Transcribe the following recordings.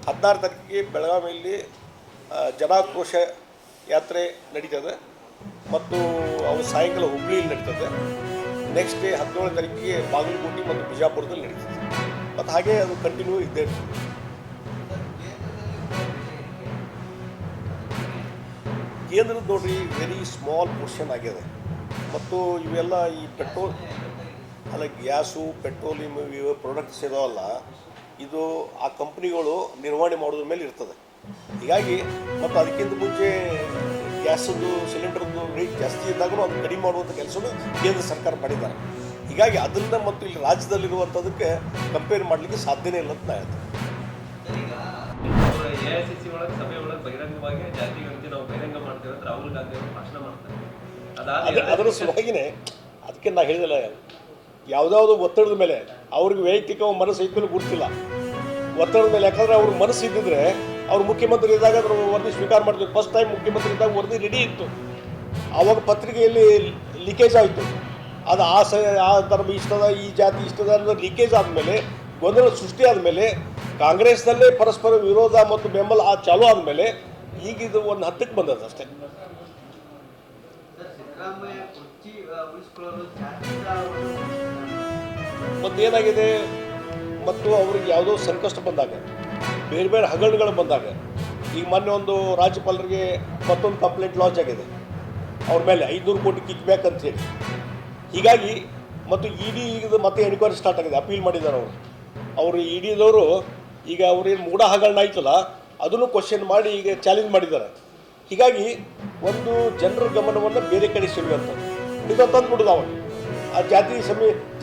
16 ತಾರೀಕಿಗೆ ಬೆಳಗಾವಿಯಲ್ಲಿ ಜನಾಕ್ರೋಶ ಯಾತ್ರೆ ನಡೀತದೆ ಮತ್ತು ಅವು ಸಾಯಂಕಾಲ ಹುಬ್ಬಳ್ಳಿಯಲ್ಲಿ ನಡೀತದೆ. ನೆಕ್ಸ್ಟ್ ಡೇ 17 ತಾರೀಕಿಗೆ ಬಾಗಲಕೋಟೆ ಮತ್ತು ಬಿಜಾಪುರದಲ್ಲಿ ನಡೀತದೆ. ಮತ್ತು ಹಾಗೆ ಅದು ಕಂಟಿನ್ಯೂ ಇದ್ದೇ ಇರ್ತದೆ. ಕೇಂದ್ರದ ನೋಡ್ರಿ ವೆರಿ ಸ್ಮಾಲ್ ಪೋರ್ಷನ್ ಆಗಿದೆ. ಮತ್ತು ಇವೆಲ್ಲ ಈ ಪೆಟ್ರೋಲ್ ಗ್ಯಾಸು ಪೆಟ್ರೋಲಿಯಂ ಇವು ಪ್ರಾಡಕ್ಟ್ಸ್ ಇದಾವಲ್ಲ, ಇದು ಆ ಕಂಪ್ನಿಗಳು ನಿರ್ವಹಣೆ ಮಾಡೋದ್ರ ಮೇಲೆ ಇರ್ತದೆ. ಹೀಗಾಗಿ ಮತ್ತು ಅದಕ್ಕಿಂತ ಮುಂಚೆ ಗ್ಯಾಸದ್ದು ಸಿಲಿಂಡರ್ದು ರೇಟ್ ಜಾಸ್ತಿ ಇದ್ದಾಗೂ ಅದು ಕಡಿಮೆ ಮಾಡುವಂಥ ಕೆಲಸವನ್ನು ಕೇಂದ್ರ ಸರ್ಕಾರ ಮಾಡಿದ್ದಾರೆ. ಹೀಗಾಗಿ ಅದನ್ನು ಮತ್ತು ಇಲ್ಲಿ ರಾಜ್ಯದಲ್ಲಿರುವಂಥದಕ್ಕೆ ಕಂಪೇರ್ ಮಾಡಲಿಕ್ಕೆ ಸಾಧ್ಯನೇ ಇಲ್ಲ ಅಂತ ನಾ ಹೇಳ್ತೀನಿ. AICC ಒಳಗೆ ಸಭೆ ಒಳಗೆ ಬಹಿರಂಗವಾಗಿ ಜಾತಿ ಗಣತಿ ನಾವು ಬಹಿರಂಗ ಮಾಡ್ತೇವೆ ಅಂತ ರಾಹುಲ್ ಗಾಂಧಿ ಅವರು ಭಾಷಣ ಮಾಡ್ತಾರೆ. ಅದರ ಸಲುವಾಗಿನೇ ಅದಕ್ಕೆ ನಾ ಹೇಳಿದಿಲ್ಲ, ಯಾವುದಾದ್ರು ಒತ್ತಡದ ಮೇಲೆ ಅವ್ರಿಗೆ ವೈಯಕ್ತಿಕ ಮನಸ್ಸು ಐತಲೂ ಗುರುತಿಲ್ಲ. ಒತ್ತಡದ ಮೇಲೆ, ಯಾಕಂದರೆ ಅವ್ರ ಮನಸ್ಸು ಇದ್ದಿದ್ರೆ ಅವ್ರು ಮುಖ್ಯಮಂತ್ರಿ ಇದ್ದಾಗ ಅದ್ರ ವರದಿ ಸ್ವೀಕಾರ ಮಾಡ್ತಿದ್ರು. ಫಸ್ಟ್ ಟೈಮ್ ಮುಖ್ಯಮಂತ್ರಿ ಇದ್ದಾಗ ವರದಿ ರೆಡಿ ಇತ್ತು. ಆವಾಗ ಪತ್ರಿಕೆಯಲ್ಲಿ ಲೀಕೇಜ್ ಆಯಿತು. ಅದು ಆ ಥರ ಇಷ್ಟದ, ಈ ಜಾತಿ ಇಷ್ಟದ ಅನ್ನೋದು ಲೀಕೇಜ್ ಆದಮೇಲೆ, ಗೊಂದಲ ಸೃಷ್ಟಿ ಆದಮೇಲೆ, ಕಾಂಗ್ರೆಸ್ನಲ್ಲೇ ಪರಸ್ಪರ ವಿರೋಧ ಮತ್ತು ಬೆಂಬಲ ಚಾಲೂ ಆದಮೇಲೆ ಈಗ ಇದು ಒಂದು ಹತ್ತಕ್ಕೆ ಬಂದದ್ದು ಅಷ್ಟೇ. ಮತ್ತು ಏನಾಗಿದೆ, ಮತ್ತು ಅವ್ರಿಗೆ ಯಾವುದೋ ಸಂಕಷ್ಟ ಬಂದಾಗ, ಬೇರೆ ಬೇರೆ ಹಗರಣಗಳು ಬಂದಾಗ, ಈಗ ಮೊನ್ನೆ ಒಂದು ರಾಜ್ಯಪಾಲರಿಗೆ ಮತ್ತೊಂದು ಕಂಪ್ಲೇಂಟ್ ಲಾಂಚ್ ಆಗಿದೆ ಅವ್ರ ಮೇಲೆ 500 ಕೋಟಿ ಕಿಕ್ ಬ್ಯಾಕ್ ಅಂತೇಳಿ. ಹೀಗಾಗಿ ಮತ್ತು ಇಡಿ ಈಗ ಮತ್ತೆ ಎನ್ಕ್ವೈರಿ ಸ್ಟಾರ್ಟ್ ಆಗಿದೆ, ಅಪೀಲ್ ಮಾಡಿದ್ದಾರೆ ಅವರು ಇಡಿದವರು. ಈಗ ಅವ್ರೇನು ಮೂಢ ಹಗರಣ ಆಯ್ತಲ್ಲ, ಅದನ್ನು ಕ್ವಶನ್ ಮಾಡಿ ಈಗ ಚಾಲೆಂಜ್ ಮಾಡಿದ್ದಾರೆ. ಹೀಗಾಗಿ ಒಂದು ಜನರ ಗಮನವನ್ನು ಬೇರೆ ಕಡೆ ಸೆಳೆಯುವಂಥ ಇದು ತಂದುಬಿಡೋದು. ಅವಾಗ ಆ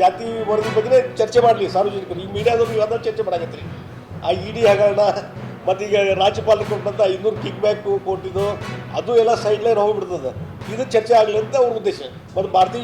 ಜಾತಿ ವರದಿ ಬಗ್ಗೆ ಚರ್ಚೆ ಮಾಡಲಿ ಸಾರ್ವಜನಿಕರು. ಈ ಮೀಡಿಯಾದವ್ರು ಇವೆಲ್ಲ ಚರ್ಚೆ ಮಾಡಾಕತ್ರಿ. ಆ ಇಡಿ ಹಗರಣ ಮತ್ತು ಈಗ ರಾಜ್ಯಪಾಲರು ಕೊಟ್ಟಂಥ 500 ಕಿಕ್ ಬ್ಯಾಕ್ ಕೊಟ್ಟಿದ್ದು ಅದು ಎಲ್ಲ ಸೈಡ್ ಲೈನ್ ಹೋಗಿಬಿಡ್ತದೆ. ಇದು ಚರ್ಚೆ ಆಗಲಿ ಅಂತ ಅವ್ರ ಉದ್ದೇಶ. ಮತ್ತು ಭಾರತೀಯ